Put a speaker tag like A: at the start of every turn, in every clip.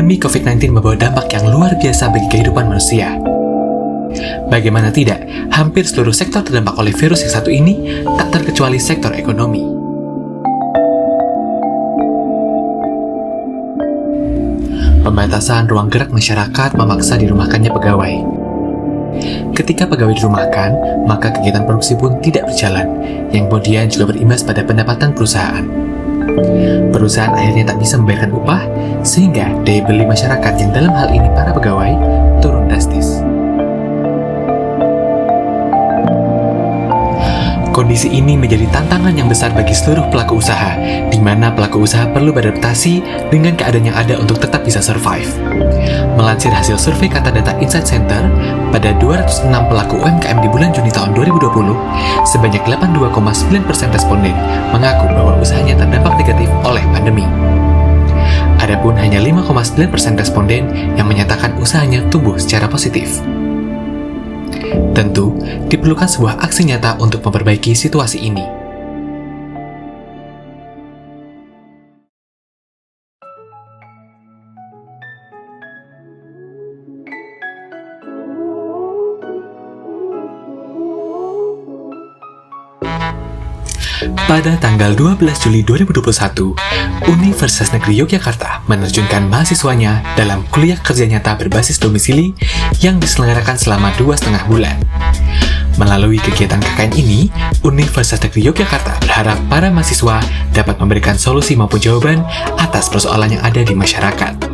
A: Pandemi COVID-19 membawa dampak yang luar biasa bagi kehidupan manusia. Bagaimana tidak, hampir seluruh sektor terdampak oleh virus yang satu ini, tak terkecuali sektor ekonomi. Pembatasan ruang gerak masyarakat memaksa dirumahkannya pegawai. Ketika pegawai dirumahkan, maka kegiatan produksi pun tidak berjalan, yang kemudian juga berimbas pada pendapatan perusahaan. Perusahaan akhirnya tak bisa membayarkan upah, sehingga daya beli masyarakat yang dalam hal ini para pegawai turun drastis. Kondisi ini menjadi tantangan yang besar bagi seluruh pelaku usaha, di mana pelaku usaha perlu beradaptasi dengan keadaan yang ada untuk tetap bisa survive. Melansir hasil survei Kata Data Insight Center, pada 206 pelaku UMKM di bulan Juni tahun 2020, sebanyak 82,9% responden mengaku bahwa usahanya terdampak negatif oleh pandemi. Adapun hanya 5,9% responden yang menyatakan usahanya tumbuh secara positif. Tentu, diperlukan sebuah aksi nyata untuk memperbaiki situasi ini. Pada tanggal 12 Juli 2021, Universitas Negeri Yogyakarta menerjunkan mahasiswanya dalam kuliah kerja nyata berbasis domisili yang diselenggarakan selama 2,5 bulan. Melalui kegiatan KKN ini, Universitas Negeri Yogyakarta berharap para mahasiswa dapat memberikan solusi maupun jawaban atas persoalan yang ada di masyarakat.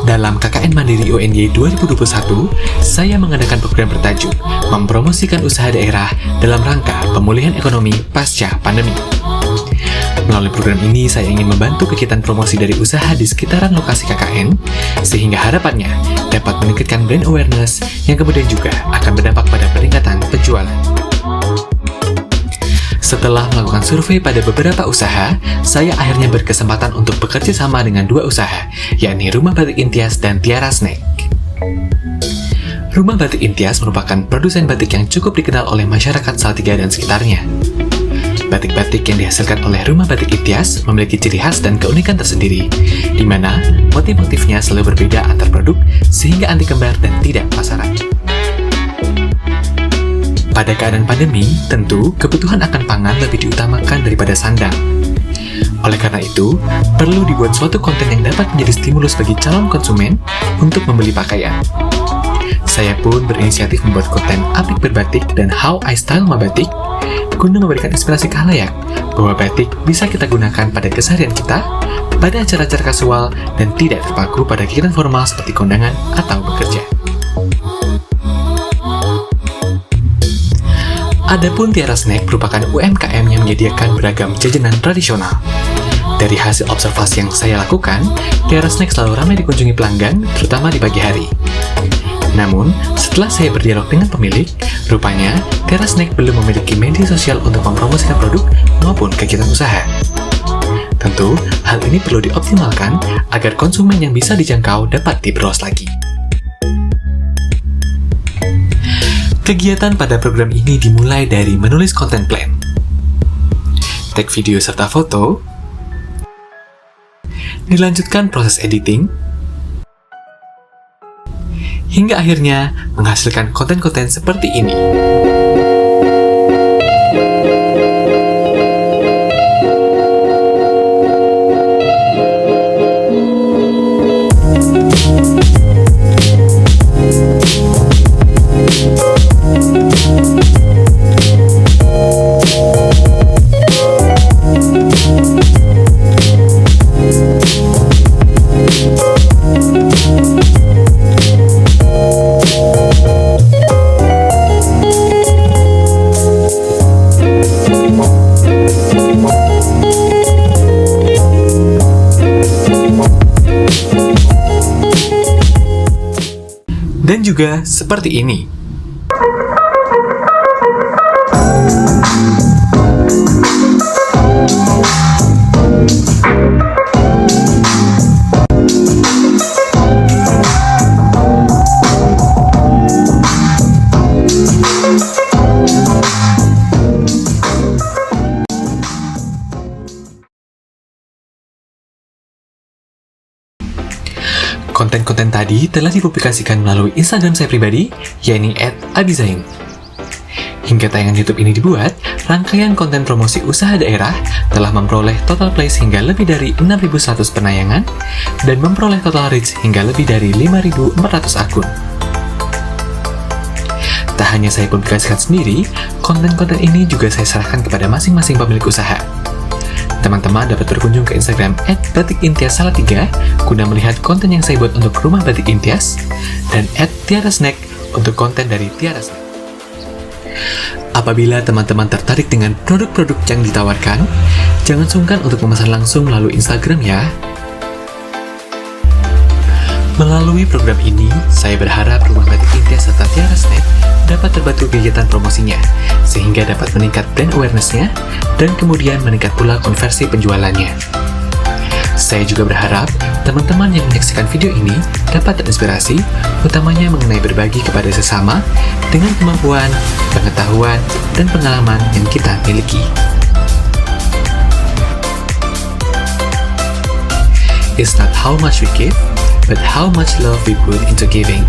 A: Dalam KKN Mandiri UNY 2021, saya mengadakan program bertajuk Mempromosikan Usaha Daerah dalam rangka pemulihan ekonomi pasca pandemi. Melalui program ini, saya ingin membantu kegiatan promosi dari usaha di sekitaran lokasi KKN, sehingga harapannya dapat meningkatkan brand awareness yang kemudian juga akan berdampak pada peningkatan penjualan. Setelah melakukan survei pada beberapa usaha, saya akhirnya berkesempatan untuk bekerja sama dengan 2 usaha, yakni Rumah Batik Intias dan Tiara Snack. Rumah Batik Intias merupakan produsen batik yang cukup dikenal oleh masyarakat Salatiga dan sekitarnya. Batik-batik yang dihasilkan oleh Rumah Batik Intias memiliki ciri khas dan keunikan tersendiri, di mana motif-motifnya selalu berbeda antar produk sehingga anti kembar dan tidak pasaran. Pada keadaan pandemi, tentu kebutuhan akan pangan lebih diutamakan daripada sandang. Oleh karena itu, perlu dibuat suatu konten yang dapat menjadi stimulus bagi calon konsumen untuk membeli pakaian. Saya pun berinisiatif membuat konten Apik Berbatik dan How I Style My Batik guna memberikan inspirasi ke khalayak bahwa batik bisa kita gunakan pada keseharian kita, pada acara-acara kasual, dan tidak terpaku pada kegiatan formal seperti kondangan atau bekerja. Adapun Tiara Snack merupakan UMKM yang menyediakan beragam jajanan tradisional. Dari hasil observasi yang saya lakukan, Tiara Snack selalu ramai dikunjungi pelanggan, terutama di pagi hari. Namun, setelah saya berdialog dengan pemilik, rupanya Tiara Snack belum memiliki media sosial untuk mempromosikan produk maupun kegiatan usaha. Tentu, hal ini perlu dioptimalkan agar konsumen yang bisa dijangkau dapat diperluas lagi. Kegiatan pada program ini dimulai dari menulis konten plan, tag video serta foto, dilanjutkan proses editing, hingga akhirnya menghasilkan konten-konten seperti ini. Dan juga seperti ini. Konten-konten tadi telah dipublikasikan melalui Instagram saya pribadi, yakni @abizain. Hingga tayangan YouTube ini dibuat, rangkaian konten promosi usaha daerah telah memperoleh total plays hingga lebih dari 6.100 penayangan dan memperoleh total reach hingga lebih dari 5.400 akun. Tak hanya saya publikasikan sendiri, konten-konten ini juga saya serahkan kepada masing-masing pemilik usaha. Teman-teman dapat berkunjung ke Instagram @batikintias3 guna melihat konten yang saya buat untuk Rumah Batik Intias dan @tiarasnack untuk konten dari Tiara Snack. Apabila teman-teman tertarik dengan produk-produk yang ditawarkan, jangan sungkan untuk memesan langsung melalui Instagram ya. Melalui program ini, saya berharap Rumah Batik Intias serta Tiara Snack dapat terbantu kegiatan promosinya, sehingga dapat meningkat brand awareness-nya, dan kemudian meningkat pula konversi penjualannya. Saya juga berharap teman-teman yang menyaksikan video ini dapat terinspirasi, utamanya mengenai berbagi kepada sesama dengan kemampuan, pengetahuan, dan pengalaman yang kita miliki. It's not how much we give, but how much love we put into giving.